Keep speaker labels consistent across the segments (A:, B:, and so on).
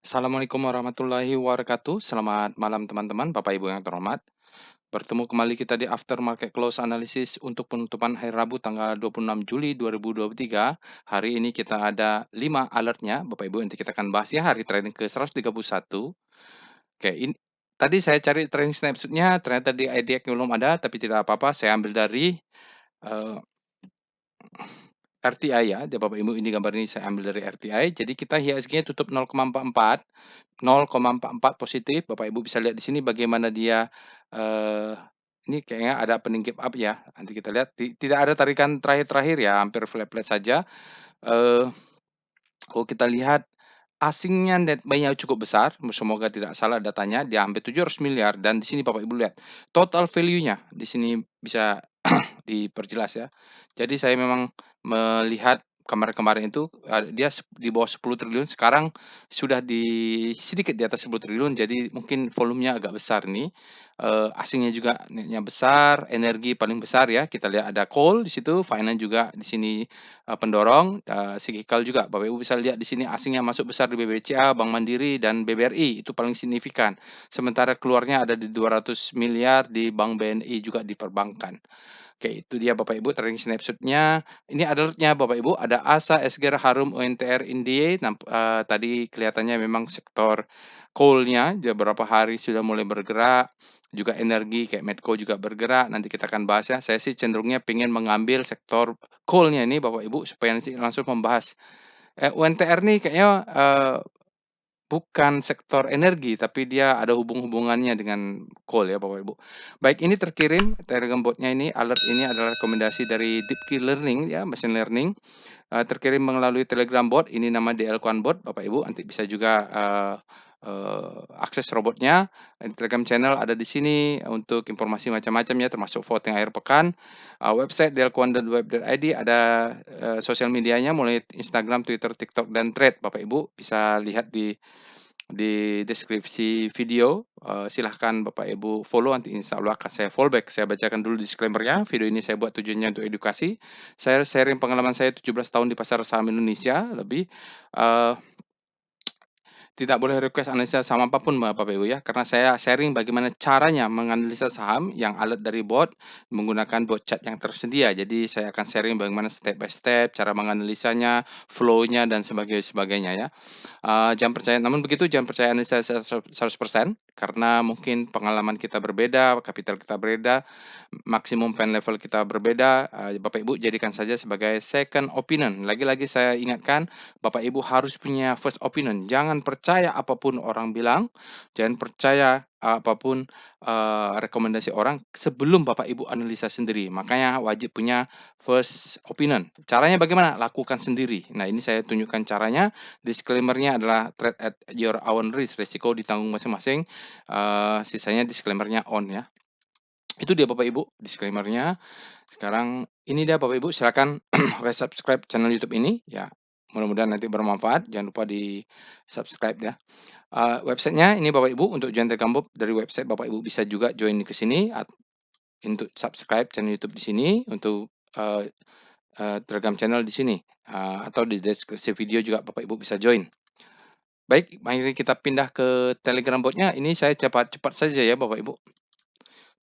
A: Assalamualaikum warahmatullahi wabarakatuh. Selamat malam teman-teman, Bapak Ibu yang terhormat. Bertemu kembali kita di After Market Close Analysis untuk penutupan hari Rabu tanggal 26 Juli 2023. Hari ini kita ada 5 alertnya, Bapak Ibu, nanti kita akan bahas ya hari trading ke 131. Oke, ini tadi saya cari trading snapshot-nya, ternyata di IDX belum ada, tapi tidak apa-apa, saya ambil dari eh, RTI ya, Bapak Ibu, ini gambar ini saya ambil dari RTI. Jadi kita IHSG-nya tutup 0,44. 0,44 positif, Bapak Ibu bisa lihat di sini bagaimana dia, ini kayaknya ada opening gap up ya, nanti kita lihat tidak ada tarikan terakhir-terakhir ya, hampir flat-flat saja. Eee, Kalau kita lihat asingnya net buy-nya cukup besar, semoga tidak salah datanya, dia hampir 700 miliar dan di sini Bapak Ibu lihat, total value-nya di sini bisa diperjelas ya. Jadi saya memang melihat kemarin-kemarin itu, dia di bawah 10 triliun, sekarang sudah sedikit di atas 10 triliun, jadi mungkin volumenya agak besar nih. Asingnya juga netnya besar, energi paling besar ya, kita lihat ada coal di situ, finance juga di sini, pendorong, cyclical juga. Bapak Ibu bisa lihat di sini asing yang masuk besar di BBCA, Bank Mandiri, dan BBRI, itu paling signifikan. Sementara keluarnya ada di 200 miliar di Bank BNI juga di perbankan. Oke, itu dia Bapak Ibu trading snapshot-nya. Ini alertnya Bapak Ibu, ada ASA, SGR, Harum, UNTR, Indie. Tadi kelihatannya memang sektor coal-nya dia beberapa hari sudah mulai bergerak, juga energi kayak Medco juga bergerak, nanti kita akan bahas ya. Saya sih cenderungnya pengen mengambil sektor coal-nya ini Bapak Ibu, supaya nanti langsung membahas. UNTR nih kayaknya, bukan sektor energi, tapi dia ada hubungannya dengan coal ya Bapak Ibu. Baik, ini terkirim Telegram bot-nya ini, alert ini adalah rekomendasi dari DeepKey Learning ya, machine learning, terkirim melalui Telegram bot, ini nama DL-Quant bot Bapak Ibu, nanti bisa juga, akses robotnya. Telegram channel ada di sini untuk informasi macam-macam ya, termasuk voting akhir pekan. Website delquant.web.id ada, sosial medianya mulai Instagram, Twitter, TikTok, dan Thread. Bapak Ibu bisa lihat di deskripsi video, silahkan Bapak Ibu follow, nanti insya Allah akan saya fallback. Saya bacakan dulu disclaimer-nya, video ini saya buat tujuannya untuk edukasi. Saya sharing pengalaman saya 17 tahun di pasar saham Indonesia lebih, eee tidak boleh request analisa saham apapun Bapak Ibu ya, karena saya sharing bagaimana caranya menganalisa saham yang alert dari bot, menggunakan bot chart yang tersedia. Jadi saya akan sharing bagaimana step by step, cara menganalisanya, flow-nya, dan sebagainya ya. Jangan percaya, namun begitu jangan percaya analisa 100% karena mungkin pengalaman kita berbeda, kapital kita berbeda, maksimum pain level kita berbeda. Bapak Ibu jadikan saja sebagai second opinion. Lagi-lagi saya ingatkan, Bapak Ibu harus punya first opinion. Jangan percaya apapun orang bilang, jangan percaya apapun rekomendasi orang sebelum Bapak Ibu analisa sendiri. Makanya wajib punya first opinion. Caranya bagaimana? Lakukan sendiri. Nah, ini saya tunjukkan caranya. Disclaimer-nya adalah trade at your own risk, resiko ditanggung masing-masing. Sisanya disclaimer-nya on ya. Itu dia Bapak Ibu disclaimer-nya. Sekarang ini dia Bapak Ibu, silakan resubscribe channel YouTube ini ya. Mudah-mudahan nanti bermanfaat. Jangan lupa di-subscribe ya. Websitenya ini Bapak Ibu, untuk join Telegram bot dari website Bapak Ibu bisa juga join ke sini untuk subscribe channel YouTube di sini, untuk Telegram channel di sini, atau di deskripsi video juga Bapak Ibu bisa join. Baik, mari kita pindah ke Telegram bot-nya. Ini saya cepat-cepat saja ya Bapak Ibu.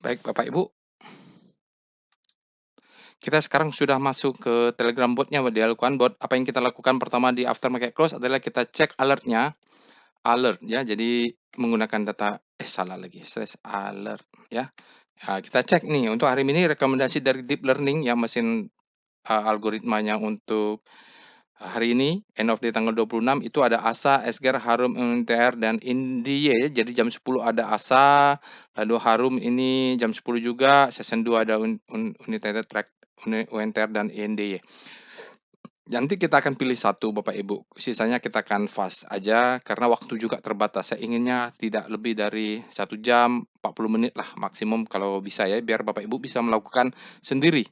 A: Baik Bapak Ibu, kita sekarang sudah masuk ke Telegram bot-nya di Delquant bot. Apa yang kita lakukan pertama di after market close adalah kita cek alert-nya, alert ya. Jadi menggunakan data salah lagi, slash alert ya. Kita cek nih untuk hari ini rekomendasi dari deep learning yang mesin algoritmanya untuk hari ini, end of day tanggal 26 itu ada ASA, SGR, Harum, UNTR, dan Indie ya. Jadi jam 10 ada ASA, lalu Harum ini jam 10 juga, session 2 ada United Track, UNTR, dan INDY. Nanti kita akan pilih satu Bapak Ibu, sisanya kita akan fast aja karena waktu juga terbatas. Saya inginnya tidak lebih dari 1 jam 40 menit lah maksimum kalau bisa ya, biar Bapak Ibu bisa melakukan sendiri.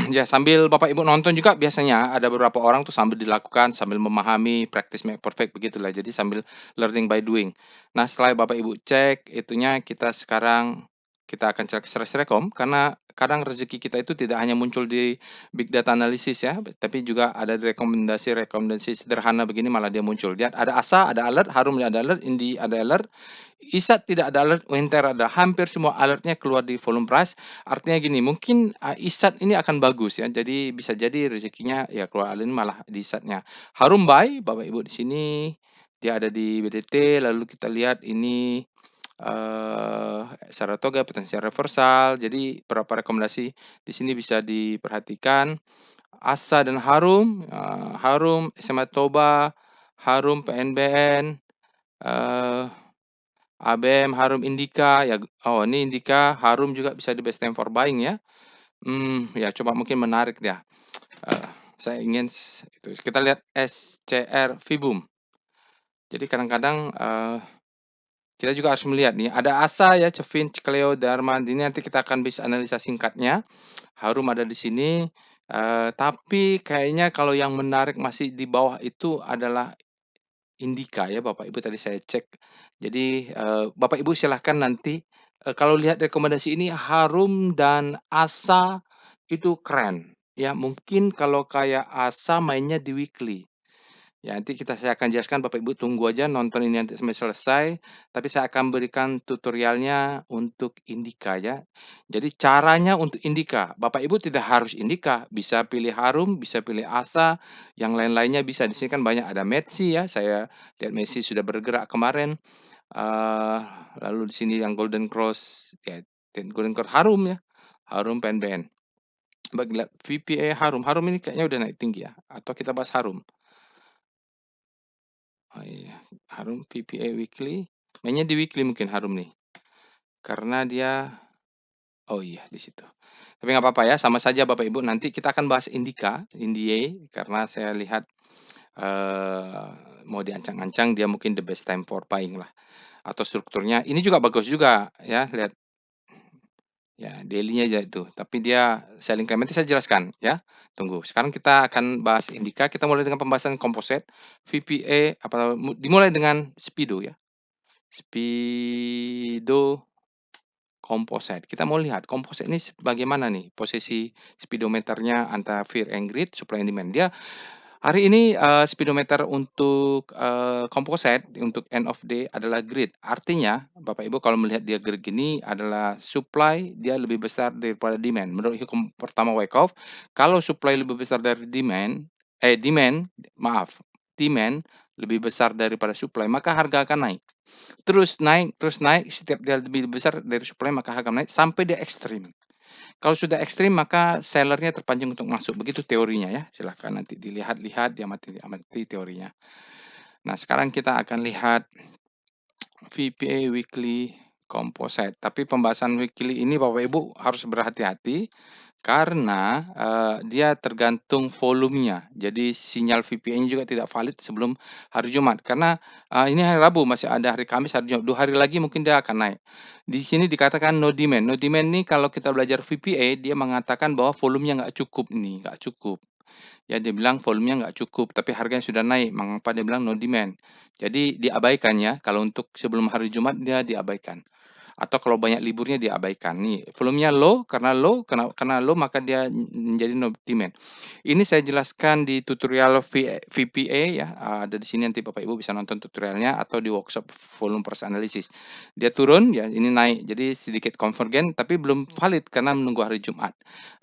A: Ya, sambil Bapak Ibu nonton juga biasanya ada beberapa orang tuh sambil dilakukan, sambil memahami, practice make perfect begitulah. Jadi sambil learning by doing. Nah, setelah Bapak Ibu cek itunya, kita sekarang kita akan cek Rekom karena kadang rezeki kita itu tidak hanya muncul di big data analysis ya, tapi juga ada di rekomendasi sederhana begini malah dia muncul. Lihat ada ASA, ada alert, Harum ada alert, Indi ada alert, ISAT tidak ada alert, Winter ada. Hampir semua alertnya keluar di volume price. Artinya gini, mungkin ISAT ini akan bagus ya. Jadi bisa jadi rezekinya ya keluar alert malah di ISAT-nya. Harum buy, Bapak Ibu di sini dia ada di BDT, lalu kita lihat ini Saratoga potensial reversal. Jadi beberapa rekomendasi di sini bisa diperhatikan. Asa dan Harum, Harum, SMA Toba, Harum PNBN, eh, ABM, Harum Indika, ya. Oh ini Indika, Harum juga bisa di best time for buying ya. Ya coba mungkin menarik ya. Saya ingin itu. Kita lihat SCR Vibum. Jadi kadang-kadang kita juga harus melihat nih, ada Asa ya, Cevin, Cikleo, Darman. Ini nanti kita akan bisa analisa singkatnya. Harum ada di sini. Tapi kayaknya kalau yang menarik masih di bawah itu adalah Indika ya, Bapak Ibu tadi saya cek. Jadi, Bapak Ibu silahkan nanti, kalau lihat rekomendasi ini Harum dan Asa itu keren, ya. Mungkin kalau kayak Asa mainnya di weekly. Ya nanti saya akan jelaskan, Bapak Ibu tunggu aja nonton ini nanti sampai selesai, tapi saya akan berikan tutorialnya untuk Indika ya. Jadi caranya untuk Indika, Bapak Ibu tidak harus Indika, bisa pilih Harum, bisa pilih Asa, yang lain-lainnya bisa. Di sini kan banyak ada Metsi ya, saya lihat Messi sudah bergerak kemarin, eee, lalu di sini yang Golden Cross, ya Golden Cross Harum ya, Harum PNBN. Bagi VPA Harum, Harum ini kayaknya udah naik tinggi ya, atau kita bahas Harum? Oh iya, Harum VPA weekly, mainnya di weekly mungkin Harum nih, karena dia oh iya di situ. Tapi nggak apa-apa ya, sama saja Bapak Ibu, nanti kita akan bahas Indika, Indie, karena saya lihat, eee, mau diancang-ancang dia mungkin the best time for buying lah, atau strukturnya ini juga bagus juga ya, lihat ya daily-nya aja itu, tapi dia selling trend nanti saya jelaskan ya, tunggu. Sekarang kita akan bahas Indika, kita mulai dengan pembahasan composite, VPA dimulai dengan Speedo ya. Speedo Composite. Kita mau lihat composite ini bagaimana nih posisi speedometernya antara fear and greed, supply and demand. Dia hari ini, speedometer untuk, composite untuk end of day adalah greed. Artinya Bapak Ibu kalau melihat dia greed gini adalah supply dia lebih besar daripada demand. Menurut hukum pertama Wyckoff, kalau supply lebih besar dari demand, maaf, demand lebih besar daripada supply, maka harga akan naik. Terus naik, setiap dia lebih besar dari supply maka harga naik sampai dia ekstrim. Kalau sudah ekstrim maka sellernya terpancing untuk masuk, begitu teorinya ya. Silahkan nanti dilihat-lihat, diamati teorinya. Nah, sekarang kita akan lihat VPA Weekly Composite. Tapi pembahasan weekly ini Bapak Ibu harus berhati-hati karena, dia tergantung volumenya. Jadi sinyal VPA-nya juga tidak valid sebelum hari Jumat. Karena, ini hari Rabu, masih ada hari Kamis, hari Jumat, 2 hari lagi mungkin dia akan naik. Di sini dikatakan no demand. No demand nih kalau kita belajar VPA, dia mengatakan bahwa volumenya nggak cukup nih, nggak cukup. Ya dia bilang volumenya nggak cukup, tapi harganya sudah naik, mengapa dia bilang no demand. Jadi diabaikan ya, kalau untuk sebelum hari Jumat dia diabaikan. Atau kalau banyak liburnya diabaikan. Nih, volumenya karena low maka dia menjadi no demand. Ini saya jelaskan di tutorial VPA ya, ada di sini nanti Bapak Ibu bisa nonton tutorialnya atau di workshop volume price analysis. Dia turun ya, ini naik, jadi sedikit konvergen tapi belum valid karena menunggu hari Jumat.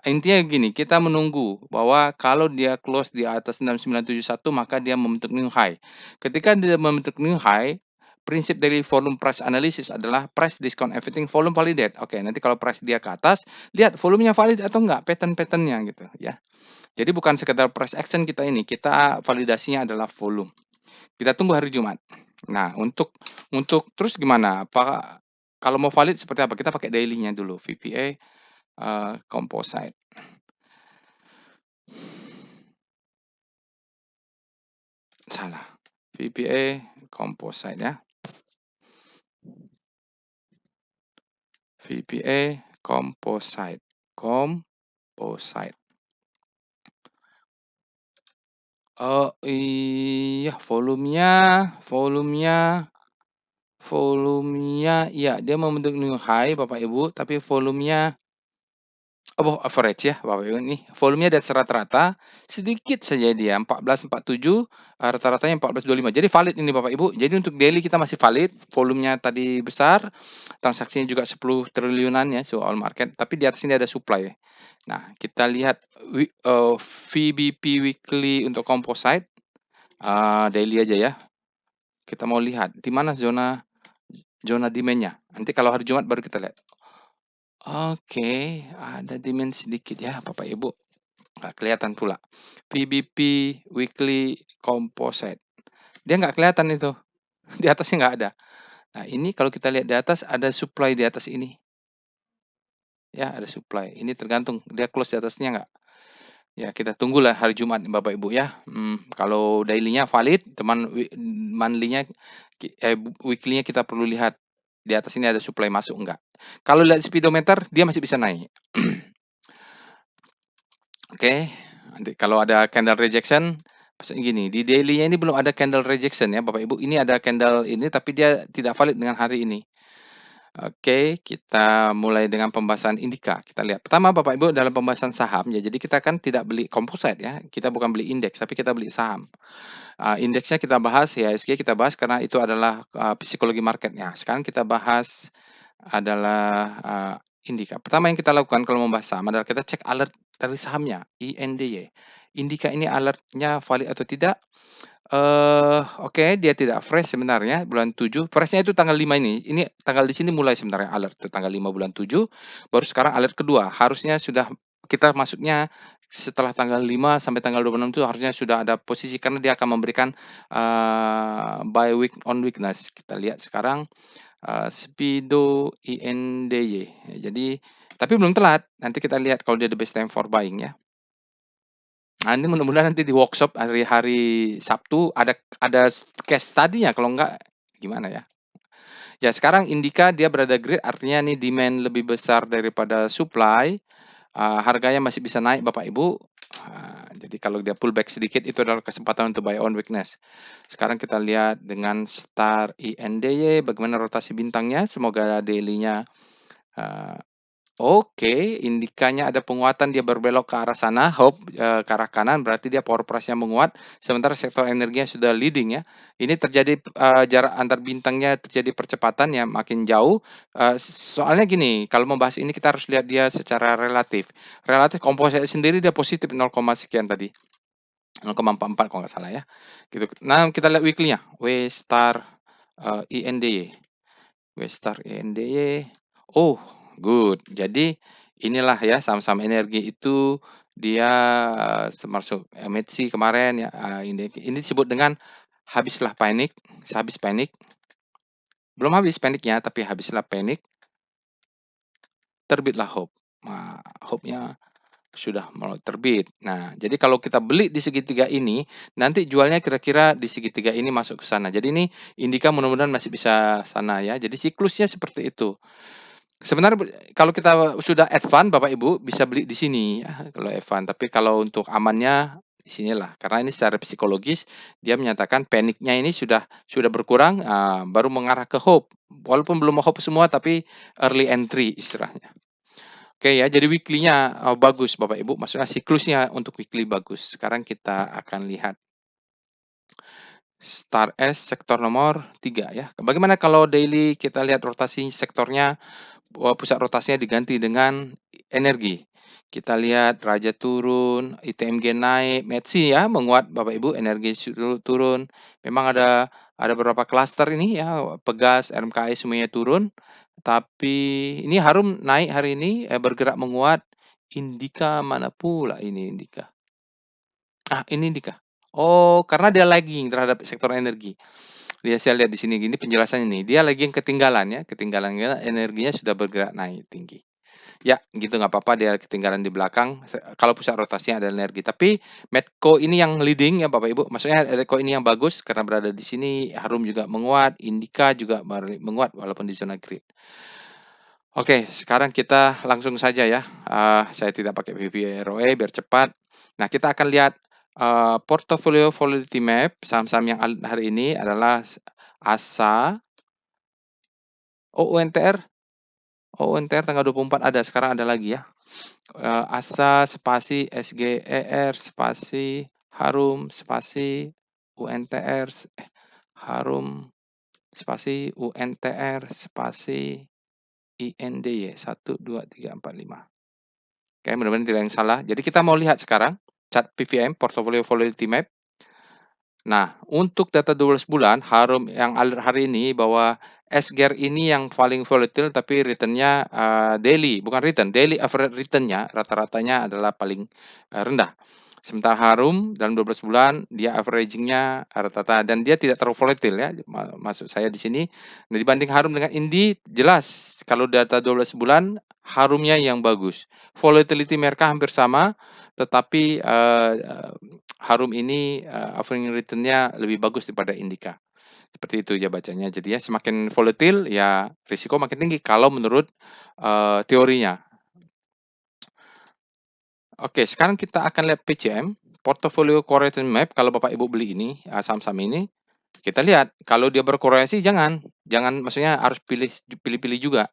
A: Intinya gini, kita menunggu bahwa kalau dia close di atas 6971 maka dia membentuk new high. Ketika dia membentuk new high, prinsip dari volume price analysis adalah price discount everything, volume validate. Oke, nanti kalau price dia ke atas, lihat volumenya valid atau enggak, pattern-pattern-nya gitu ya. Jadi bukan sekedar price action kita ini, kita validasinya adalah volume. Kita tunggu hari Jumat. Nah, untuk terus gimana? Apa kalau mau valid seperti apa? Kita pakai daily-nya dulu, VPA composite. Salah. VPA composite ya. VPA composite. Composite. Oh, iya volumenya volumenya Volumenya iya, dia membentuk new high Bapak Ibu, tapi volumenya average ya Bapak Ibu nih, volumenya di atas rata-rata, sedikit saja dia 14,47, rata-ratanya 14,25. Jadi valid ini Bapak Ibu. Jadi untuk daily kita masih valid, volumenya tadi besar, transaksinya juga 10 triliunan ya soal market, tapi di atas ini ada supply. Nah, kita lihat VBP weekly untuk composite, daily aja ya. Kita mau lihat di mana zona zona demand-nya. Nanti kalau hari Jumat baru kita lihat. Oke, ada demand sedikit ya Bapak Ibu. Nggak kelihatan pula. VBP weekly composite. Dia nggak kelihatan itu. Di atasnya nggak ada. Nah, ini kalau kita lihat di atas ada supply di atas ini. Ya, ada supply. Ini tergantung dia close di atasnya nggak. Ya, kita tunggulah hari Jumat Bapak Ibu ya. Kalau daily-nya valid, teman monthly-nya weekly-nya kita perlu lihat di atas ini ada supply masuk enggak. Kalau lihat speedometer dia masih bisa naik. Oke, nanti kalau ada candle rejection, maksudnya gini, di daily-nya ini belum ada candle rejection ya Bapak Ibu. Ini ada candle ini tapi dia tidak valid dengan hari ini. Oke, kita mulai dengan pembahasan indika. Kita lihat. Pertama Bapak Ibu dalam pembahasan saham ya, jadi kita kan tidak beli composite ya. Kita bukan beli indeks, tapi kita beli saham. Indeksnya kita bahas, IHSG kita bahas karena itu adalah psikologi marketnya. Sekarang kita bahas adalah indika. Pertama yang kita lakukan kalau membahas saham adalah kita cek alert dari sahamnya, INDY. Indika ini alertnya valid atau tidak? Oke, dia tidak fresh sebenarnya bulan 7. Freshnya itu tanggal 5 ini. Ini tanggal di sini mulai sebenarnya alert tuh tanggal 5 bulan 7. Baru sekarang alert kedua. Harusnya sudah kita masuknya setelah tanggal 5 sampai tanggal 26 itu harusnya sudah ada posisi karena dia akan memberikan buy week on weakness. Kita lihat sekarang Speedo INDY. Jadi tapi belum telat. Nanti kita lihat kalau dia the best time for buying ya. Nah, ini mudah-mudahan nanti di workshop hari-hari Sabtu ada case study-nya, kalau enggak gimana ya. Ya sekarang Indika dia berada great, artinya nih demand lebih besar daripada supply, harganya masih bisa naik Bapak Ibu. Jadi kalau dia pullback sedikit itu adalah kesempatan untuk buy on weakness. Sekarang kita lihat dengan STAR INDY bagaimana rotasi bintangnya, semoga daily-nya, oke, indikanya ada penguatan dia berbelok ke arah sana, hope, ke arah kanan berarti dia power price-nya menguat, sementara sektor energinya sudah leading ya. Ini terjadi, jarak antar bintangnya terjadi percepatan yang makin jauh, soalnya gini, kalau membahas ini kita harus lihat dia secara relatif. Relatif komposisi sendiri dia positif 0, sekian tadi, 0,44 kalau nggak salah ya, gitu. Nah, kita lihat weekly-nya, W star, INDY. W star INDY. Oh, good. Jadi inilah ya saham-saham energi itu dia termasuk MHC kemarin ya, ini disebut dengan habislah panik, sehabis panik, belum habis paniknya tapi habislah panik, terbitlah hope. Nah, hope-nya sudah mulai terbit. Nah, jadi kalau kita beli di segitiga ini, nanti jualnya kira-kira di segitiga ini masuk ke sana. Jadi ini Indika mudah-mudahan masih bisa sana ya. Jadi siklusnya seperti itu. Sebenarnya kalau kita sudah advance Bapak Ibu bisa beli di sini ya, kalau advance. Tapi kalau untuk amannya di sinilah, karena ini secara psikologis dia menyatakan paniknya ini sudah berkurang, baru mengarah ke hope. Walaupun belum hope semua tapi early entry istilahnya. Oke ya, jadi weekly-nya, bagus Bapak Ibu, maksudnya siklusnya untuk weekly bagus. Sekarang kita akan lihat Star S sektor nomor 3 ya. Bagaimana kalau daily kita lihat rotasi sektornya, pusat rotasinya diganti dengan energi. Kita lihat Raja turun, ITMG naik, METSI ya menguat Bapak Ibu, energi turun. Memang ada beberapa klaster ini ya, Pegas, RMKI semuanya turun. Tapi ini Harum naik hari ini, bergerak menguat. Indika mana pula ini Indika? Ini Indika. Oh, karena dia lagging terhadap sektor energi. Ya saya lihat di sini gini penjelasannya nih, dia lagi yang ketinggalan ya, ketinggalannya energinya sudah bergerak naik tinggi. Ya, gitu nggak apa-apa dia ketinggalan di belakang, kalau pusat rotasinya ada energi. Tapi Medco ini yang leading ya Bapak Ibu, maksudnya Medco ini yang bagus karena berada di sini, Harum juga menguat, Indika juga menguat walaupun di zona green. Oke, sekarang kita langsung saja ya, saya tidak pakai VVROE biar cepat. Nah, kita akan lihat, portfolio volatility map, saham-saham yang hari ini adalah ASA, OUNTR OUNTR tanggal 24 ada, sekarang ada lagi ya. ASA spasi SGER spasi Harum spasi UNTR Harum spasi UNTR spasi INDY 1, 2, 3, 4, 5. Oke, mudah-mudahan tidak yang salah. Jadi kita mau lihat sekarang chart PVM, Portfolio Volatility Map. Nah, untuk data 12 bulan, Harum yang alert hari ini bahwa SGER ini yang paling volatile tapi return-nya daily, bukan return, daily average return-nya rata-ratanya adalah paling rendah. Sementara Harum dalam 12 bulan dia averaging-nya rata-rata dan dia tidak terlalu volatile ya. Maksud saya di sini. Nah, dibanding Harum dengan Indi jelas kalau data 12 bulan Harumnya yang bagus. Volatility mereka hampir sama tetapi Harum ini offering return-nya lebih bagus daripada Indika. Seperti itu ya bacanya. Jadi ya semakin volatile ya risiko makin tinggi kalau menurut teorinya. Oke, sekarang kita akan lihat PCM, Portfolio Correlation Map. Kalau Bapak Ibu beli ini, saham-saham ini, kita lihat kalau dia berkorelasi jangan maksudnya harus pilih-pilih juga.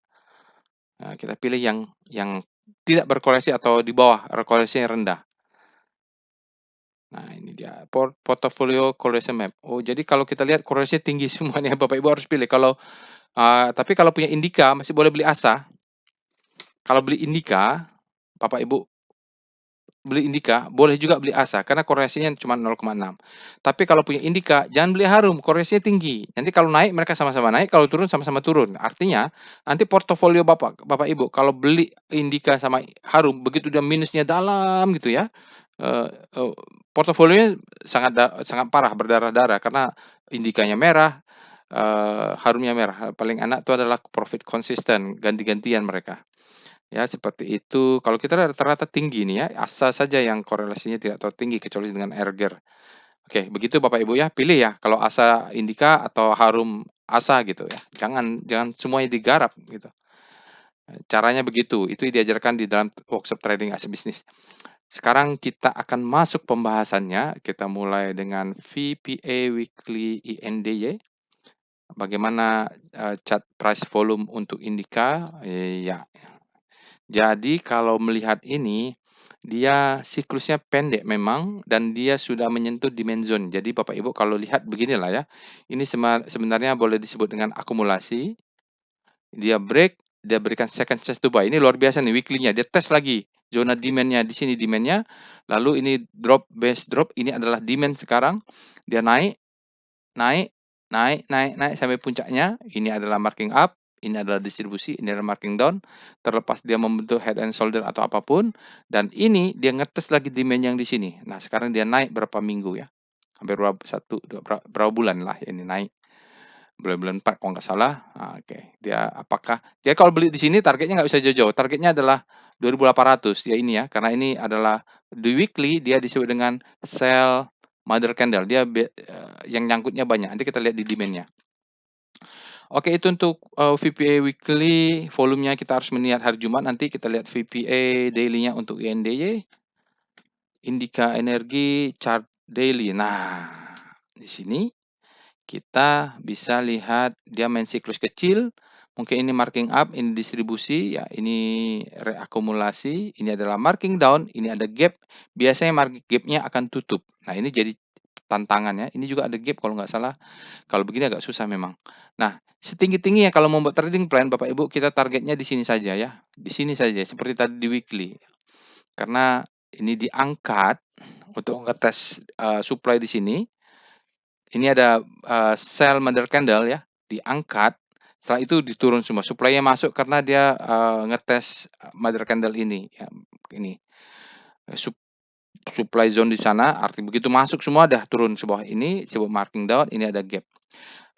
A: Nah, kita pilih yang tidak berkorelasi atau di bawah korelasinya rendah. Nah, ini dia portfolio correlation map. Oh, jadi kalau kita lihat korelasinya tinggi semuanya, Bapak Ibu harus pilih. Tapi kalau punya Indika masih boleh beli ASA. Kalau beli Indika, Bapak Ibu beli Indika, boleh juga beli ASA karena korelasinya cuma 0,6. Tapi kalau punya Indika, jangan beli Harum, korelasinya tinggi. Nanti kalau naik mereka sama-sama naik, kalau turun sama-sama turun. Artinya, nanti portofolio Bapak Ibu kalau beli Indika sama Harum begitu dia minusnya dalam gitu ya. eh, eh, Portofolionya sangat parah berdarah-darah karena Indikanya merah, Harumnya merah. Paling enak itu adalah profit konsisten, ganti-gantian mereka. Ya, seperti itu. Kalau kita rata-rata tinggi nih ya, ASA saja yang korelasinya tidak terlalu tinggi kecuali dengan Erger. Oke, begitu Bapak Ibu ya, pilih ya kalau ASA Indika atau Harum ASA gitu ya. Jangan jangan semuanya digarap gitu. Caranya begitu, itu diajarkan di dalam workshop trading as bisnis. Sekarang kita akan masuk pembahasannya. Kita mulai dengan VPA Weekly INDY. Bagaimana chart price volume untuk Indika? Ya, jadi kalau melihat ini, dia siklusnya pendek memang dan dia sudah menyentuh demand zone. Jadi Bapak Ibu kalau lihat beginilah ya, ini sebenarnya boleh disebut dengan akumulasi. Dia break, dia berikan second chance to buy. Ini luar biasa nih weekly-nya. Dia tes lagi zona demand-nya di sini demand-nya. Lalu ini drop base drop, ini adalah demand sekarang. Dia naik, naik, naik sampai puncaknya. Ini adalah marking up, ini adalah distribusi, ini adalah marking down. Terlepas dia membentuk head and shoulder atau apapun, dan ini dia ngetes lagi demand yang di sini. Nah, sekarang dia naik berapa minggu ya? Hampir berapa bulan lah ini naik. Bulan-bulan 4 kalau nggak salah. Oke. Dia apakah jadi kalau beli di sini targetnya nggak bisa jauh-jauh. Targetnya adalah 2.800 ya ini ya, karena ini adalah the weekly dia disebut dengan sell mother candle. Dia yang nyangkutnya banyak. Nanti kita lihat di demand-nya. Oke, itu untuk VPA weekly, volumenya kita harus melihat hari Jumat. Nanti kita lihat VPA daily-nya untuk INDY. Indika Energi chart daily. Nah, di sini kita bisa lihat dia main siklus kecil. Mungkin ini marking up, ini distribusi, ya ini reakumulasi, ini adalah marking down, ini ada gap. Biasanya marking gap-nya akan tutup. Nah, ini jadi tantangan ya. Ini juga ada gap kalau nggak salah. Kalau begini agak susah memang. Nah, setinggi-tingginya kalau membuat trading plan, Bapak Ibu, kita targetnya di sini saja ya. Di sini saja, seperti tadi di weekly. Karena ini diangkat untuk ngetes supply di sini. Ini ada sell mother candle ya, diangkat. Setelah itu diturun semua. Supply-nya masuk karena dia ngetes mother candle ini. Ya, ini supply zone di sana. Arti begitu masuk semua dah turun sebuah ini, sebuah marking down. Ini ada gap.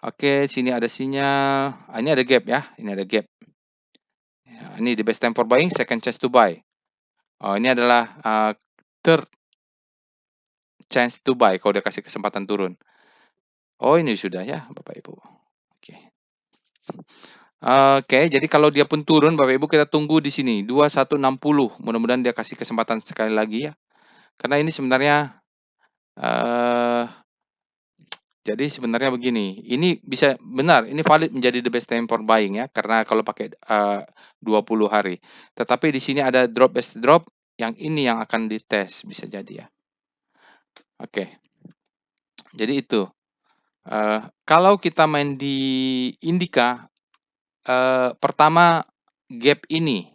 A: Oke, sini ada sinyal. Ini ada gap ya. Ini ada gap. Ya, ini the best time for buying, second chance to buy. Oh, ini adalah third chance to buy kalau dia kasih kesempatan turun. Oh, ini sudah ya, Bapak Ibu. Oke. Oke, jadi kalau dia pun turun Bapak Ibu kita tunggu di sini 2160. Mudah-mudahan dia kasih kesempatan sekali lagi ya. Karena ini sebenarnya Jadi sebenarnya begini, ini bisa benar, ini valid menjadi the best time for buying ya, karena kalau pakai, 20 hari. Tetapi di sini ada drop best drop, yang ini yang akan dites, bisa jadi ya. Oke, jadi itu, kalau kita main di Indika, pertama gap ini,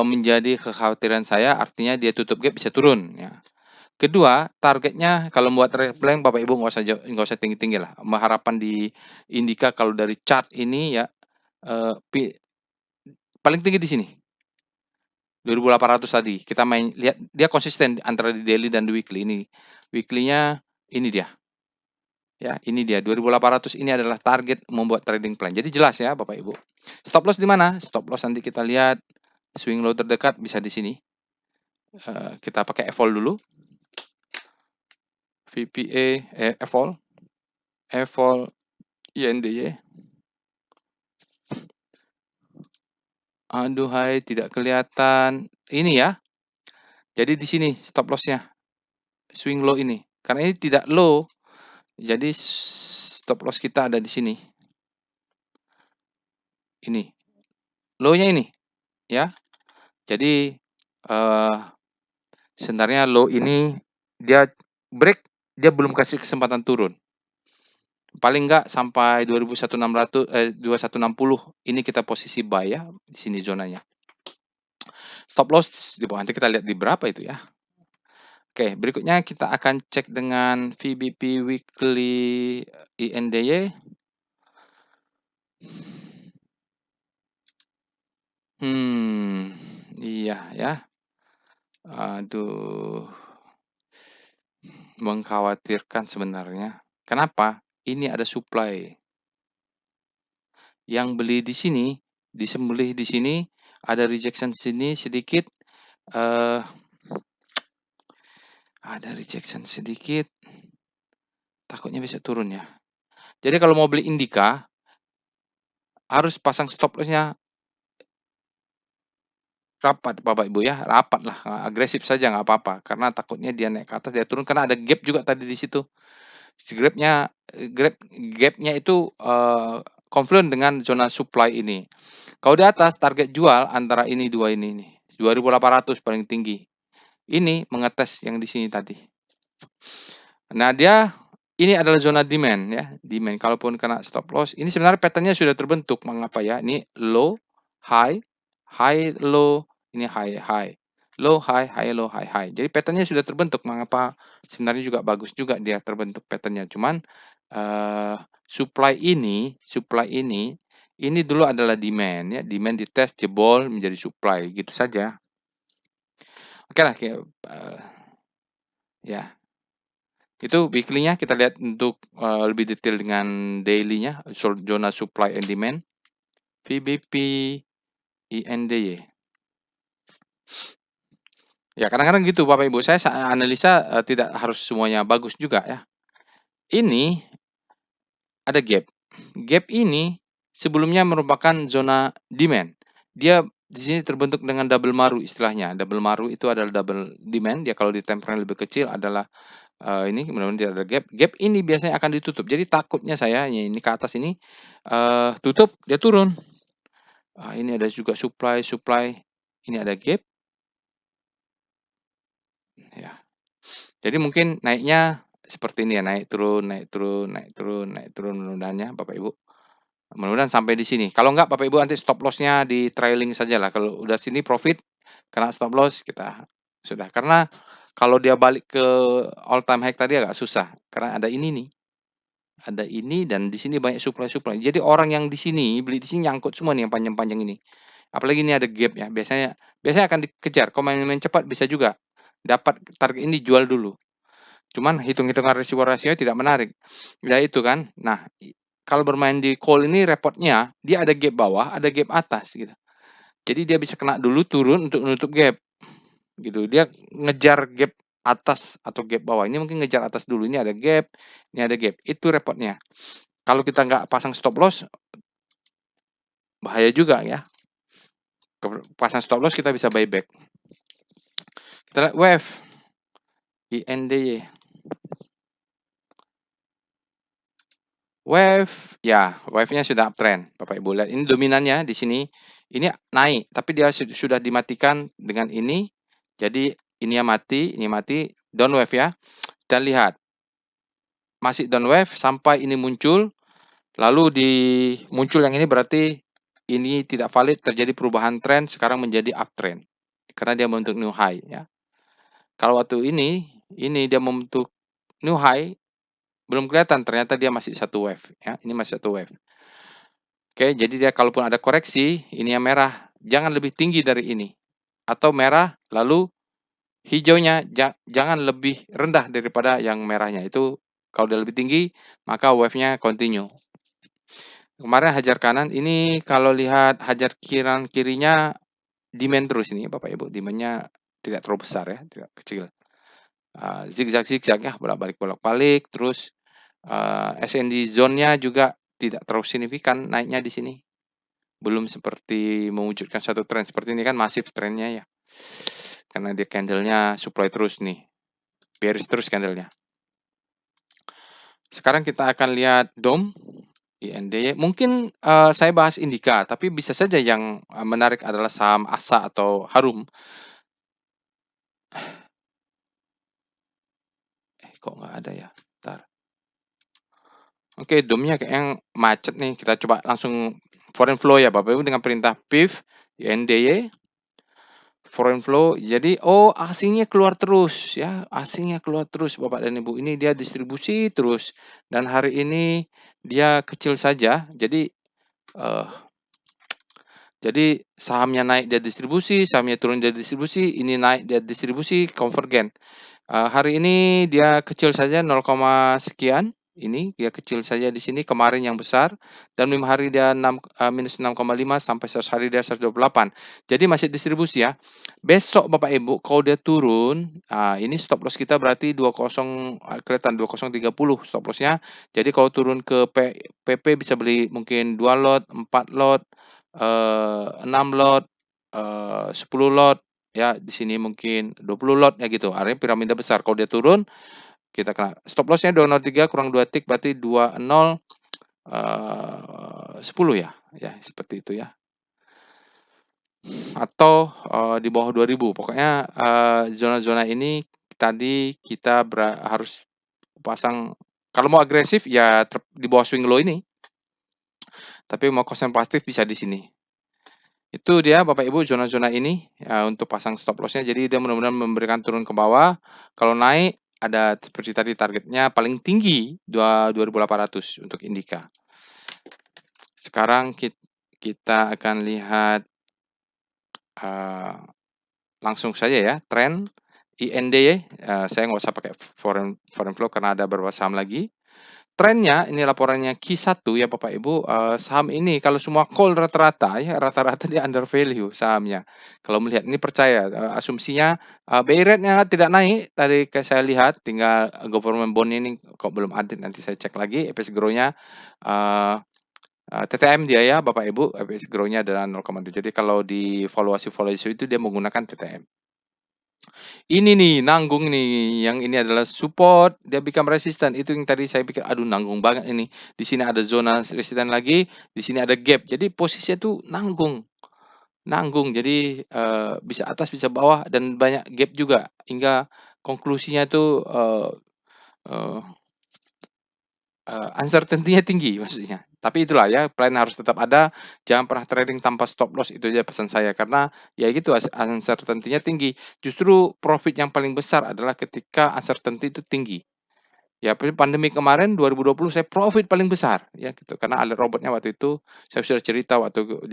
A: menjadi kekhawatiran saya, artinya dia tutup gap bisa turun ya. Kedua, targetnya kalau buat trade plan Bapak Ibu nggak usah tinggi-tinggi lah. Harapan di Indika kalau dari chart ini ya, eee, pi paling tinggi di sini, 2.800 tadi. Kita main lihat dia konsisten antara di daily dan di weekly ini. Weekly-nya ini dia, ya ini dia 2.800 ini adalah target membuat trading plan. Jadi jelas ya Bapak Ibu. Stop loss di mana? Stop loss nanti kita lihat swing low terdekat bisa di sini. Kita pakai evol dulu. VPA, evol INDY. Aduhai tidak kelihatan. Ini ya, jadi di sini stop loss-nya, swing low ini. Karena ini tidak low, jadi stop loss kita ada di sini. Ini, low-nya ini, ya. Jadi, sebenarnya low ini dia break, dia belum kasih kesempatan turun. Paling enggak sampai 2160 ini kita posisi buy ya, di sini zonanya. Stop loss nanti kita lihat di berapa itu ya. Oke, berikutnya kita akan cek dengan VBP Weekly INDY. Iya ya. Aduh, mengkhawatirkan sebenarnya. Kenapa? Ini ada supply. Yang beli di sini, disembelih di sini, ada rejection sini sedikit, ada rejection sedikit, takutnya bisa turun ya. Jadi kalau mau beli Indika, harus pasang stop loss-nya rapat Bapak Ibu ya, rapat lah, agresif saja nggak apa-apa, karena takutnya dia naik ke atas, dia turun, karena ada gap juga tadi di situ. Gap-nya gap-nya itu, confluent dengan zona supply ini. Kalau di atas target jual antara ini dua ini nih, 2.800 paling tinggi. Ini mengetes yang di sini tadi. Nah, ini adalah zona demand ya, demand. Kalaupun kena stop loss, ini sebenarnya pattern-nya sudah terbentuk. Mengapa ya? Ini low, high, high, low, ini high, high. Low, high, high, low, high, high. Jadi pattern-nya sudah terbentuk. Mengapa sebenarnya juga bagus juga dia terbentuk pattern-nya. Cuman supply ini dulu adalah demand ya. Demand dites jebol menjadi supply gitu saja. Oke lah, ya. Itu weekly-nya kita lihat untuk, lebih detail dengan daily-nya, zona supply and demand. VBP INDY. Ya kadang-kadang gitu Bapak Ibu, saya analisa, tidak harus semuanya bagus juga ya. Ini ada gap. Gap ini sebelumnya merupakan zona demand. Dia di sini terbentuk dengan double maru istilahnya. Double maru itu adalah double demand, dia kalau di time frame lebih kecil adalah ini mudah-mudahan tidak ada gap. Gap ini biasanya akan ditutup. Jadi takutnya saya ya ini ke atas ini, tutup dia turun. Ini ada juga supply, ini ada gap. Ya. Jadi mungkin naiknya seperti ini ya, naik turun, naik turun, naik turun, naik turun mudah-mudahan ya Bapak Ibu. Mudah-mudahan sampai di sini. Kalau enggak Bapak Ibu nanti stop loss-nya di trailing sajalah. Kalau udah sini profit, kena stop loss kita sudah. Karena kalau dia balik ke all time high tadi agak susah. Karena ada ini nih. Ada ini dan di sini banyak supply-supply. Jadi orang yang di sini, beli di sini nyangkut semua nih yang panjang-panjang ini. Apalagi ini ada gap ya, biasanya biasanya akan dikejar. Kalau main-main cepat bisa juga dapat target ini jual dulu. Cuman hitung-hitungan risiko rasionya tidak menarik. Ya itu kan. Nah, kalau bermain di call ini repotnya dia ada gap bawah, ada gap atas gitu. Jadi dia bisa kena dulu turun untuk menutup gap. Gitu. Dia ngejar gap atas atau gap bawah. Ini mungkin ngejar atas dulu. Ini ada gap, ini ada gap. Itu repotnya. Kalau kita nggak pasang stop loss, bahaya juga ya. Pasang stop loss kita bisa buyback. Kita lihat wave INDY. wave-nya sudah uptrend, Bapak Ibu lihat ini dominannya di sini, ini naik, tapi dia sudah dimatikan dengan ini, jadi ini mati, down wave ya. Kita lihat, masih down wave sampai ini muncul, lalu muncul yang ini berarti ini tidak valid, terjadi perubahan tren sekarang menjadi uptrend, karena dia membentuk new high ya. Kalau waktu ini dia membentuk new high, belum kelihatan, ternyata dia masih satu wave ya, ini masih satu wave. Oke, jadi dia kalaupun ada koreksi, ini yang merah, jangan lebih tinggi dari ini. Atau merah, lalu hijaunya jangan lebih rendah daripada yang merahnya. Itu kalau dia lebih tinggi, maka wave-nya continue. Kemarin hajar kanan, ini kalau lihat hajar kirinya demand terus ini Bapak Ibu, demand-nya tidak terlalu besar ya, tidak kecil. Zigzag ya, bolak-balik, terus SND zone-nya juga tidak terlalu signifikan naiknya di sini. Belum seperti mewujudkan satu tren seperti ini kan masif trennya ya. Karena dia candle-nya supply terus nih. Bearish terus candle-nya. Sekarang kita akan lihat DOM, IND. Mungkin saya bahas Indika, tapi bisa saja yang menarik adalah saham ASA atau Harum. Kok nggak ada ya? Bentar. Oke, DOM-nya kayak yang macet nih. Kita coba langsung foreign flow ya Bapak Ibu dengan perintah PIV, INDY. Foreign flow, jadi asingnya keluar terus ya, asingnya keluar terus Bapak dan Ibu. Ini dia distribusi terus dan hari ini dia kecil saja. Jadi sahamnya naik dia distribusi, sahamnya turun dia distribusi, ini naik dia distribusi, konvergen. Hari ini dia kecil saja 0, sekian. Ini dia kecil saja di sini, kemarin yang besar, dan 5 hari dia minus 6,5 sampai 100 hari dia 128. Jadi masih distribusi ya. Besok Bapak Ibu kalau dia turun, ini stop loss kita berarti 20, kelihatan 2030 stop loss-nya. Jadi kalau turun ke PP bisa beli mungkin 2 lot, 4 lot, 6 lot, 10 lot. Ya, di sini mungkin 20 lot ya gitu, artinya piramida besar. Kalau dia turun, kita kena stop loss-nya 203 kurang 2 tick berarti 20, 10 ya. Ya, seperti itu ya. Atau di bawah 2000. Pokoknya zona-zona ini tadi kita harus pasang, kalau mau agresif ya di bawah swing low ini. Tapi mau konservatif bisa di sini. Itu dia Bapak Ibu zona-zona ini untuk pasang stop loss-nya. Jadi dia mudah-mudahan memberikan turun ke bawah. Kalau naik ada seperti tadi targetnya paling tinggi 2.800 untuk Indika. Sekarang kita akan lihat langsung saja ya tren IND. Saya nggak usah pakai foreign flow karena ada beberapa saham lagi. Trennya ini laporannya Q1 ya Bapak Ibu, saham ini kalau semua call rata-rata dia under value sahamnya. Kalau melihat ini percaya, asumsinya, BI rate-nya tidak naik tadi saya lihat, tinggal government bond ini kok belum ada, nanti saya cek lagi. EPS Grow-nya, TTM dia ya Bapak Ibu, EPS Grow-nya adalah 0,2. Jadi kalau di valuasi itu dia menggunakan TTM. Ini nih, nanggung nih, yang ini adalah support, dia become resistant. Itu yang tadi saya pikir, aduh nanggung banget ini. Di sini ada zona resistant lagi, di sini ada gap. Jadi posisinya tuh nanggung. Nanggung, jadi bisa atas, bisa bawah, dan banyak gap juga. Hingga konklusinya tuh uncertainty-nya tinggi maksudnya. Tapi itulah ya, plan harus tetap ada, jangan pernah trading tanpa stop loss, itu aja pesan saya. Karena ya gitu, uncertainty-nya tinggi. Justru profit yang paling besar adalah ketika uncertainty itu tinggi. Ya, pandemi kemarin 2020 saya profit paling besar ya gitu. Karena alert robotnya waktu itu saya sudah cerita waktu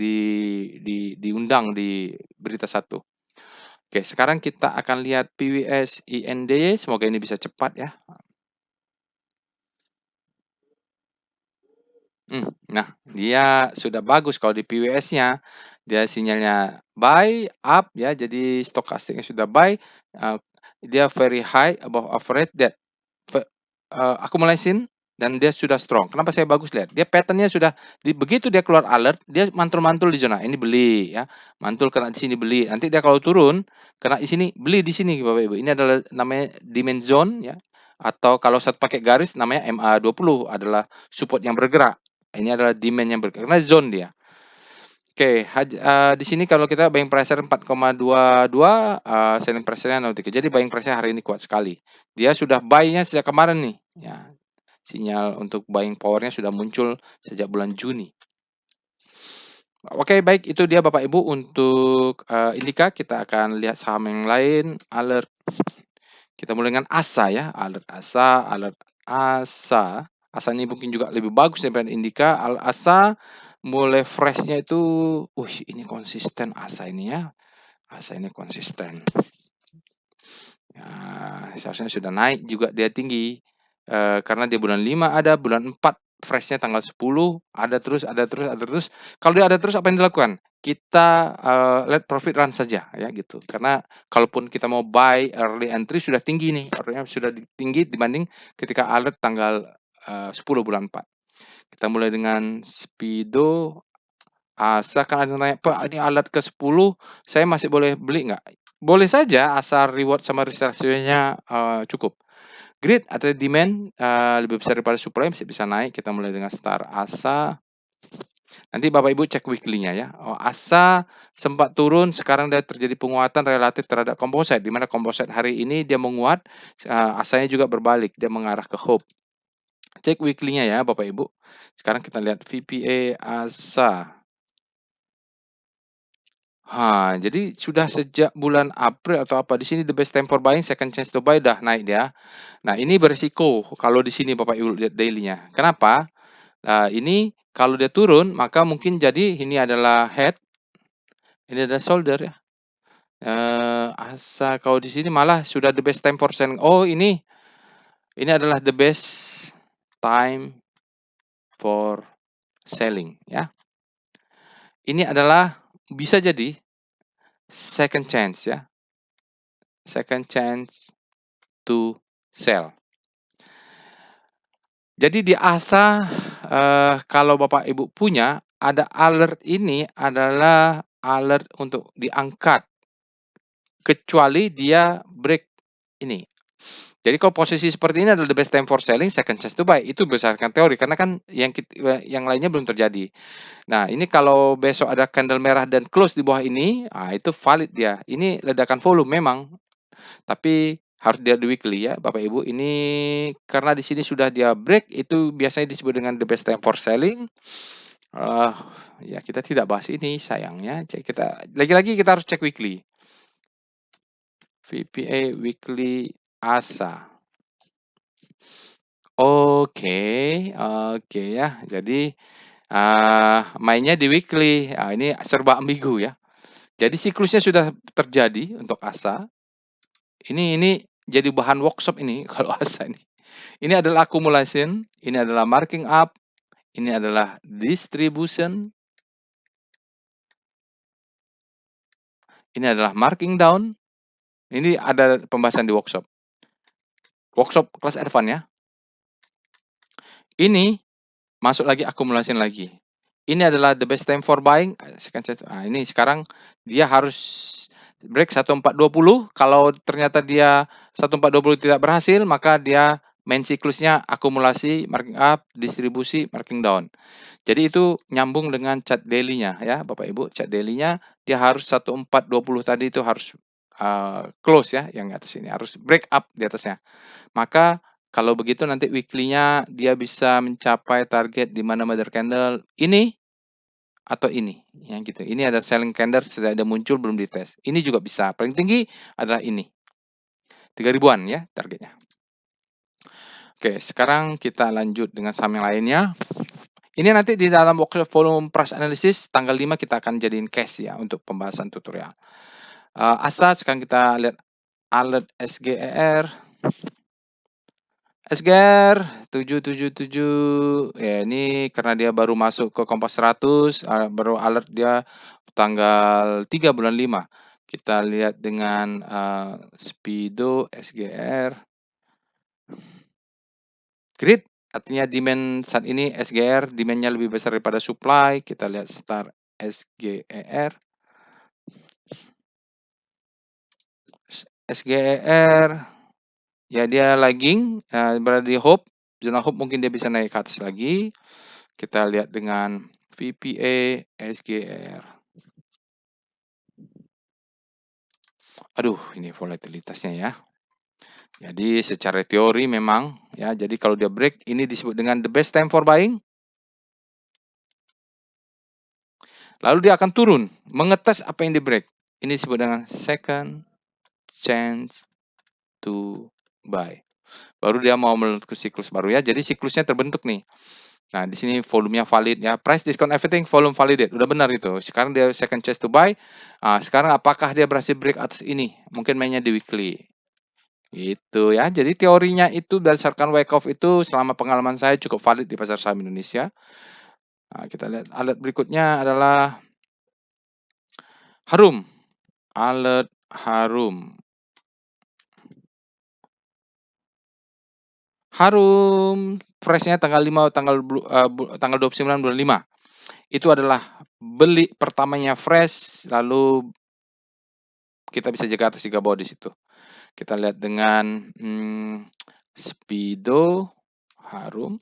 A: diundang di berita satu. Oke, sekarang kita akan lihat PWS IND, semoga ini bisa cepat ya. Nah, dia sudah bagus kalau di PWS-nya, dia sinyalnya buy, up ya, jadi stokastiknya sudah buy, dia very high above average that accumulation dan dia sudah strong. Kenapa saya bagus lihat? Dia pattern-nya sudah begitu dia keluar alert, dia mantul-mantul di zona. Ini beli ya, mantul kena di sini beli. Nanti dia kalau turun kena di sini beli di sini Bapak Ibu. Ini adalah namanya demand zone ya. atau kalau satu pakai garis namanya MA20 adalah support yang bergerak. Ini adalah demand yang bergerak karena zone dia. Oke, di sini kalau kita buying pressure 4,22, selling pressure-nya 0,3. Jadi buying pressure hari ini kuat sekali. Dia sudah buy-nya sejak kemarin nih, ya. Sinyal untuk buying power-nya sudah muncul sejak bulan Juni. Oke, baik itu dia Bapak Ibu untuk Indika. Kita akan lihat saham yang lain, alert. Kita mulai dengan ASA ya, alert ASA, alert ASA. ASA ini mungkin juga lebih bagus daripada Indika. ASA mulai fresh-nya itu, ini konsisten ASA ini ya. ASA ini konsisten. Nah, seharusnya sudah naik juga dia tinggi. Karena dia bulan 5 ada, bulan 4 fresh-nya tanggal 10, ada terus ada terus ada terus. Kalau dia ada terus apa yang dilakukan? Kita, let profit run saja ya gitu. Karena kalaupun kita mau buy early entry sudah tinggi nih, artinya sudah tinggi dibanding ketika alert tanggal, 10 bulan 4. Kita mulai dengan Speedo, ASA kan ada yang tanya, "Pak, ini alert ke-10 saya masih boleh beli nggak?" Boleh saja asal reward sama risk ratio-nya, cukup. Grid atau demand, lebih besar daripada supply masih bisa naik. Kita mulai dengan Star ASA. Nanti Bapak Ibu cek weekly-nya ya. ASA sempat turun, sekarang dia terjadi penguatan relatif terhadap composite, di mana composite hari ini dia menguat, ASA-nya juga berbalik, dia mengarah ke hope. Cek weekly-nya ya Bapak Ibu. Sekarang kita lihat VPA ASA. Jadi sudah sejak bulan April atau apa, di sini the best time for buying, second chance to buy dah naik dia. Nah, ini beresiko kalau di sini Bapak Ibu lihat daily-nya. Kenapa? Ini kalau dia turun, maka mungkin jadi ini adalah head, ini adalah shoulder ya. Asa kalau di sini malah sudah the best time for selling. Oh, ini adalah the best time for selling ya. Ini adalah bisa jadi second chance ya. Second chance to sell. Jadi di ASA, kalau Bapak Ibu punya, ada alert ini adalah alert untuk diangkat, kecuali dia break ini. Jadi kalau posisi seperti ini adalah the best time for selling, second chance to buy. Itu berdasarkan teori, karena kan yang lainnya belum terjadi. Nah, ini kalau besok ada candle merah dan close di bawah ini, itu valid dia. Ini ledakan volume memang, tapi harus dia di weekly ya, Bapak Ibu. Ini karena di sini sudah dia break, itu biasanya disebut dengan the best time for selling. Ya kita tidak bahas ini sayangnya. Kita lagi-lagi kita harus cek weekly. VPA weekly ASA. Oke ya. Jadi mainnya di weekly. Ini serba ambigu ya. Jadi siklusnya sudah terjadi untuk ASA. Ini jadi bahan workshop ini kalau ASA ini. Ini adalah accumulation, ini adalah marking up, ini adalah distribution, ini adalah marking down. Ini ada pembahasan di workshop. Workshop kelas advance ya. Ini masuk lagi accumulation lagi. Ini adalah the best time for buying. Ini sekarang dia harus break 1420. Kalau ternyata dia 1420 tidak berhasil, maka dia main siklusnya akumulasi, marking up, distribusi, marking down. Jadi itu nyambung dengan chart daily-nya ya, Bapak Ibu. Chart daily-nya dia harus 1420 tadi itu harus close ya, yang atas ini harus break up di atasnya. Maka kalau begitu nanti weekly-nya dia bisa mencapai target di mana mother candle ini atau ini, yang gitu. Ini ada selling candle sudah ada muncul belum dites. Ini juga bisa. Paling tinggi adalah ini. 3.000-an ya targetnya. Oke, sekarang kita lanjut dengan saham yang lainnya. Ini nanti di dalam workshop volume price analysis tanggal 5 kita akan jadiin case ya untuk pembahasan tutorial. ASA sekarang kita lihat alert SGER. SGR 777 ya ini karena dia baru masuk ke Kompas 100, baru alert dia tanggal 3 bulan 5. Kita lihat dengan Speedo SGR. Grid artinya demand saat ini SGR demand-nya lebih besar daripada supply. Kita lihat Star SGER. SGER Ya dia lagging, berada di hope, zona hope mungkin dia bisa naik ke atas lagi. Kita lihat dengan VPA SGR. Aduh, ini volatilitasnya ya. Jadi secara teori memang ya, jadi kalau dia break ini disebut dengan the best time for buying. Lalu dia akan turun, mengetes apa yang di break. Ini disebut dengan second chance to buy. Baru dia mau menuju siklus baru ya. Jadi siklusnya terbentuk nih. Nah, di sini volumenya valid ya. Price discount everything, volume validate. Udah benar itu. Sekarang dia second chance to buy. Sekarang apakah dia berhasil break atas ini? Mungkin mainnya di weekly. Itu ya. Jadi teorinya itu berdasarkan Wyckoff itu selama pengalaman saya cukup valid di pasar saham Indonesia. Kita lihat alert berikutnya adalah Harum. Alert Harum. Harum fresh-nya tanggal 5 tanggal 29 bulan 5. Itu adalah beli pertamanya fresh, lalu kita bisa jaga atas juga bawah di situ. Kita lihat dengan Speedo Harum.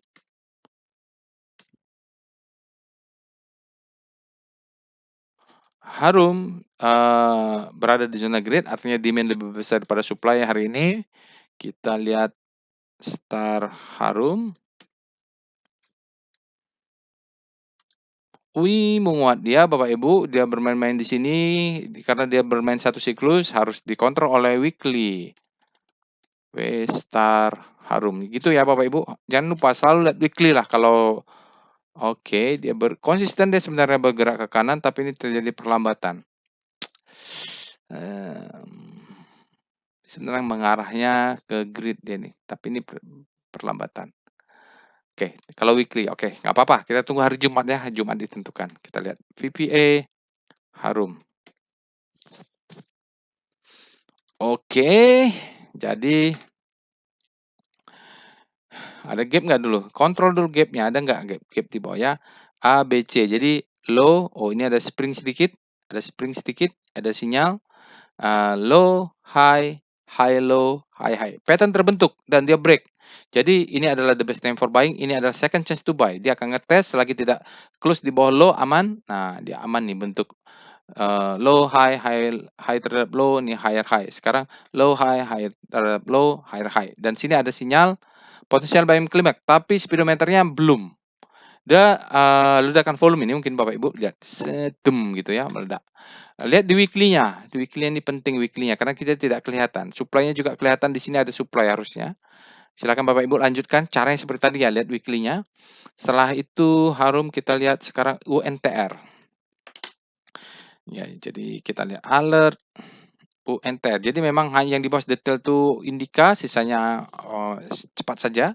A: Harum berada di zona grade, artinya demand lebih besar daripada supply hari ini. Kita lihat Star Harum. Wih, menguat dia Bapak Ibu, dia bermain-main di sini karena dia bermain satu siklus harus dikontrol oleh weekly. Star Harum gitu ya Bapak Ibu. Jangan lupa selalu lihat weekly lah kalau oke, dia konsisten dia sebenarnya bergerak ke kanan tapi ini terjadi perlambatan. Sebenarnya mengarahnya ke grid dia nih, tapi ini perlambatan. Oke, kalau weekly, oke, nggak apa-apa. Kita tunggu hari Jumat ya, Jumat ditentukan. Kita lihat VPA Harum. Oke, jadi ada gap nggak dulu? Kontrol dulu gapnya, ada nggak gap di bawah ya? A, B, C. Jadi low, ini ada spring sedikit, ada sinyal. Low, high, high, low, high, high. Pattern terbentuk dan dia break. Jadi ini adalah the best time for buying. Ini adalah second chance to buy. Dia akan ngetes selagi tidak close di bawah low aman. Nah, dia aman nih bentuk low, high, high terhadap low, nih higher high. Sekarang low, high terhadap low, higher high. Dan sini ada sinyal potensial buying climax, tapi speedometernya belum. Dia ledakan volume ini mungkin Bapak Ibu lihat sedem gitu ya, meledak. Lihat di weekly-nya. Di weekly ini penting weekly-nya karena kita tidak kelihatan. Supply-nya juga kelihatan di sini ada supply harusnya. Silakan Bapak Ibu lanjutkan caranya seperti tadi ya, lihat weekly-nya. Setelah itu Harum kita lihat sekarang UNTR. Ya, jadi kita lihat alert UNTR. Jadi memang hanya yang di bawah detail itu indika, sisanya cepat saja.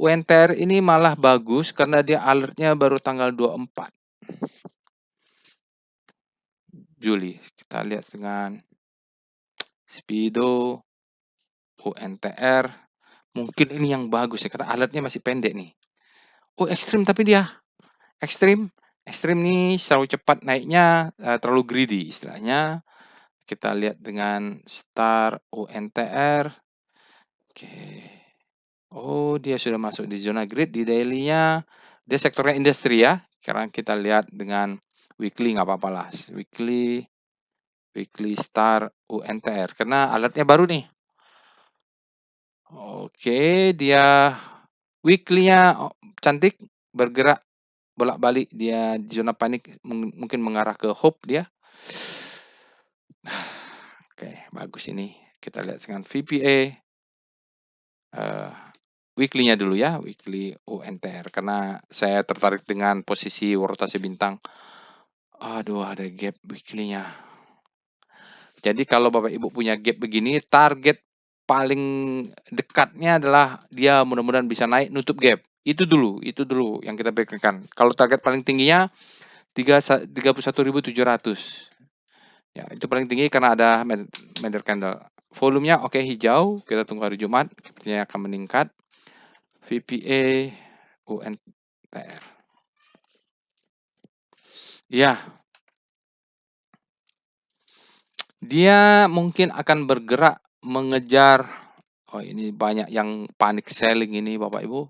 A: UNTR ini malah bagus karena dia alertnya baru tanggal 24 Juli. Kita lihat dengan Speedo UNTR. Mungkin ini yang bagus ya karena alertnya masih pendek nih. Ekstrim tapi dia. Ekstrim. Ekstrim nih terlalu cepat naiknya, terlalu greedy istilahnya. Kita lihat dengan Star UNTR. Oke. Dia sudah masuk di zona grid di daily-nya. Dia sektornya industri ya. Sekarang kita lihat dengan weekly nggak apa-apa lah. Weekly Star UNTR karena alertnya baru nih. Oke, dia weekly-nya cantik, bergerak bolak-balik, dia di zona panik mungkin mengarah ke hope dia. Oke, bagus ini. Kita lihat dengan VPA weekly-nya dulu ya, weekly UNTR karena saya tertarik dengan posisi rotasi bintang. Aduh, ada gap weekly-nya. Jadi kalau Bapak Ibu punya gap begini, target paling dekatnya adalah dia mudah-mudahan bisa naik nutup gap. Itu dulu yang kita pikirkan. Kalau target paling tingginya 31.700. Ya, itu paling tinggi karena ada major candle. Volumenya oke hijau, kita tunggu hari Jumat, sepertinya akan meningkat. VPA UNTR. Ya, dia mungkin akan bergerak mengejar oh ini banyak yang panic selling ini Bapak Ibu.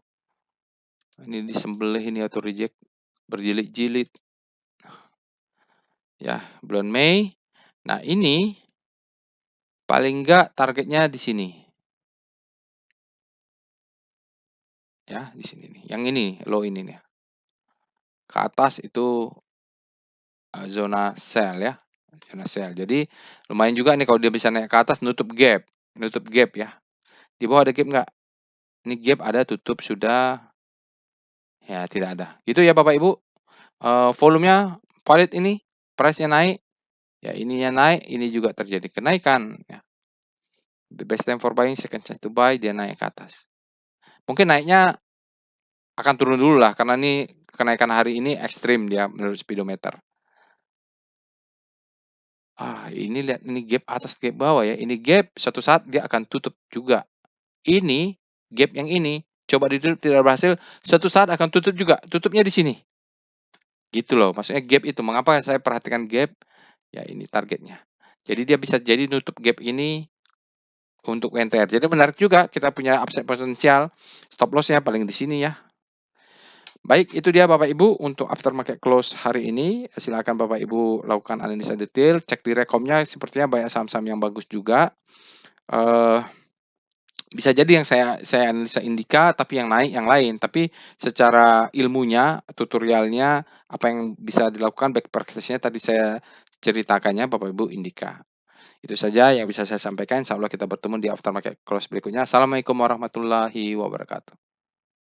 A: Ini disembelih ini auto reject, berjilid-jilid. Ya, bulan Mei. Nah ini, paling enggak targetnya di sini. Ya, di sini nih, yang ini, low ini nih. Ke atas itu, zona sell ya, zona sell. Jadi, lumayan juga nih kalau dia bisa naik ke atas nutup gap ya. Di bawah ada gap nggak? Ini gap ada, tutup sudah, ya tidak ada. Itu ya Bapak Ibu, volumenya valid ini, price-nya naik, ya ininya naik, ini juga terjadi kenaikan ya. The best time for buying, second chance to buy, dia naik ke atas. Mungkin naiknya akan turun dulu lah, karena ini kenaikan hari ini ekstrim dia menurut speedometer. Ini lihat ini gap atas, gap bawah ya, ini gap suatu saat dia akan tutup juga. Ini, gap yang ini, coba ditutup tidak berhasil, suatu saat akan tutup juga, tutupnya di sini. Gitu loh, maksudnya gap itu, mengapa saya perhatikan gap, ya ini targetnya. Jadi dia bisa jadi nutup gap ini untuk NTR. Jadi menarik juga, kita punya upside potensial, stop loss-nya paling di sini ya. Baik, itu dia Bapak Ibu untuk aftermarket close hari ini. Silakan Bapak Ibu lakukan analisa detail, cek di rekomnya sepertinya banyak saham-saham yang bagus juga. Eh, bisa jadi yang saya analisa Indika, tapi yang naik yang lain. Tapi secara ilmunya, tutorialnya, apa yang bisa dilakukan, back practice-nya tadi saya ceritakannya Bapak Ibu Indika. Itu saja yang bisa saya sampaikan. Insya Allah kita bertemu di aftermarket close berikutnya. Assalamualaikum warahmatullahi wabarakatuh.